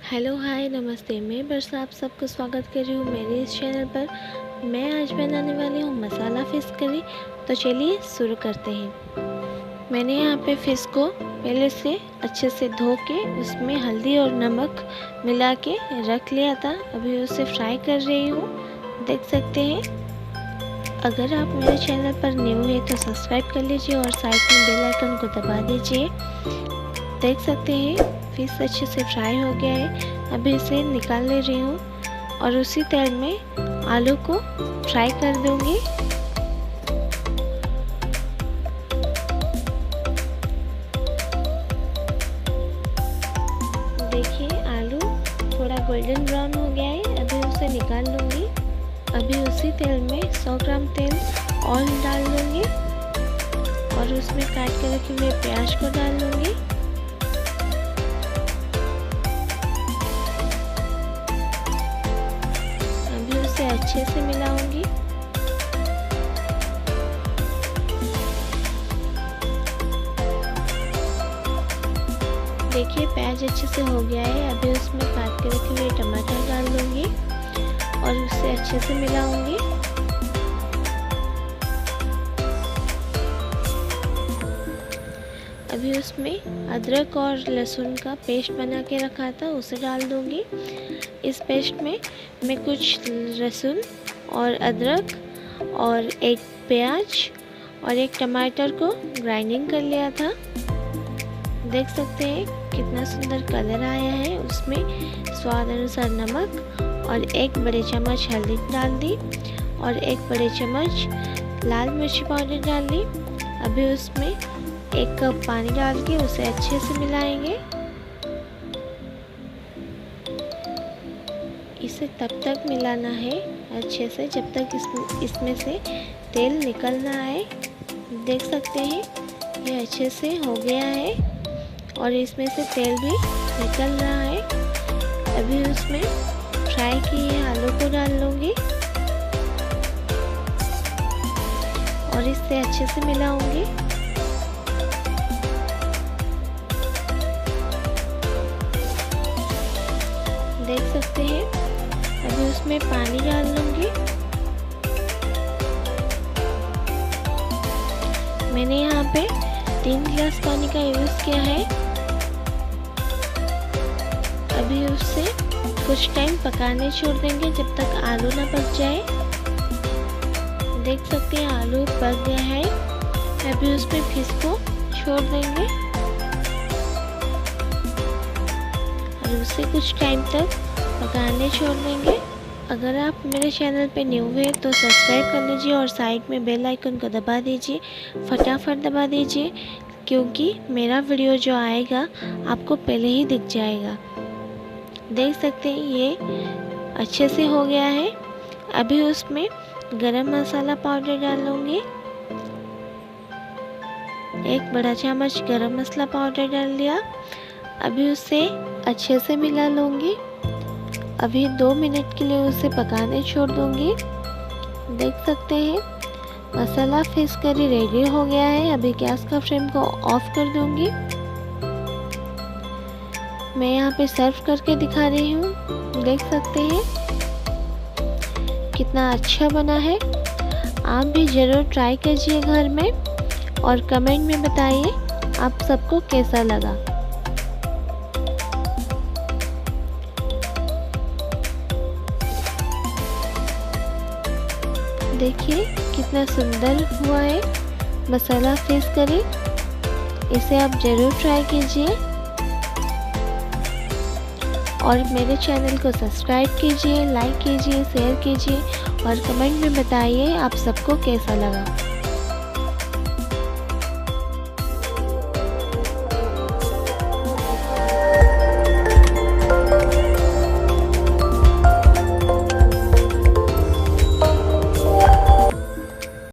Hello hi नमस्ते, मैं वर्षा आप सबको स्वागत कर रही हूँ मेरे इस चैनल पर। मैं आज बनाने वाली हूँ मसाला फ़िश करी। तो चलिए शुरू करते हैं। मैंने यहाँ पे फ़िश को पहले से अच्छे से धो के उसमें हल्दी और नमक मिला के रख लिया था। अभी उसे फ्राई कर रही हूँ, देख सकते हैं। अगर आप मेरे चैनल पर न्यू है तो सब्सक्राइब कर लीजिए और साइड में बेल आइकन को दबा दीजिए। देख सकते हैं फिश अच्छे से फ्राई हो गया है। अभी इसे निकाल ले रही हूँ और उसी तेल में आलू को फ्राई कर दूंगी। देखिए आलू थोड़ा गोल्डन ब्राउन हो गया है, अभी उसे निकाल लूँगी। अभी उसी तेल में 100 ग्राम तेल और डाल लूँगी और उसमें काट के रखे हुए प्याज को डाल लूँगी। अच्छे से मिलाऊंगी। देखिए प्याज अच्छे से हो गया है। अभी उसमें काट के रखे हुए टमाटर डाल दूंगी और उसे अच्छे से मिलाऊंगी। अभी उसमें अदरक और लहसुन का पेस्ट बना के रखा था, उसे डाल दूंगी। इस पेस्ट में मैं कुछ लहसुन और अदरक और एक प्याज और एक टमाटर को ग्राइंडिंग कर लिया था। देख सकते हैं कितना सुंदर कलर आया है। उसमें स्वाद अनुसार नमक और एक बड़े चम्मच हल्दी डाल दी और एक बड़े चम्मच लाल मिर्च पाउडर डाल दी। अभी उसमें 1 कप पानी डाल के उसे अच्छे से मिलाएंगे। इसे तब तक मिलाना है अच्छे से जब तक इसमें से तेल निकल ना आए। देख सकते हैं ये अच्छे से हो गया है और इसमें से तेल भी निकल रहा है। अभी उसमें फ्राई किए आलू को डाल लूँगी और इसे अच्छे से मिलाऊंगी। देख सकते हैं अभी उसमें पानी डाल लूँगी। मैंने यहाँ पे 3 गिलास पानी का यूज़ किया है। अभी उसे कुछ टाइम पकाने छोड़ देंगे जब तक आलू ना पक जाए। देख सकते हैं आलू पक गया है। अभी उसमें फिश को छोड़ देंगे और उसे कुछ टाइम तक पकाने छोड़ देंगे। अगर आप मेरे चैनल पे न्यू है तो सब्सक्राइब कर लीजिए और साइड में बेल आइकन को दबा दीजिए, फटाफट दबा दीजिए, क्योंकि मेरा वीडियो जो आएगा आपको पहले ही दिख जाएगा। देख सकते हैं ये अच्छे से हो गया है। अभी उसमें गरम मसाला पाउडर डाल लूँगी। 1 बड़ा चम्मच गरम मसाला पाउडर डाल लिया। अभी उसे अच्छे से मिला लूँगी। अभी 2 मिनट के लिए उसे पकाने छोड़ दूँगी। देख सकते हैं मसाला फिश करी रेडी हो गया है। अभी गैस का फ्लेम को ऑफ कर दूँगी। मैं यहाँ पे सर्व करके दिखा रही हूँ। देख सकते हैं कितना अच्छा बना है। आप भी ज़रूर ट्राई कीजिए घर में और कमेंट में बताइए आप सबको कैसा लगा। देखिए कितना सुंदर हुआ है मसाला फिश करी। इसे आप ज़रूर ट्राई कीजिए और मेरे चैनल को सब्सक्राइब कीजिए, लाइक कीजिए, शेयर कीजिए और कमेंट में बताइए आप सबको कैसा लगा।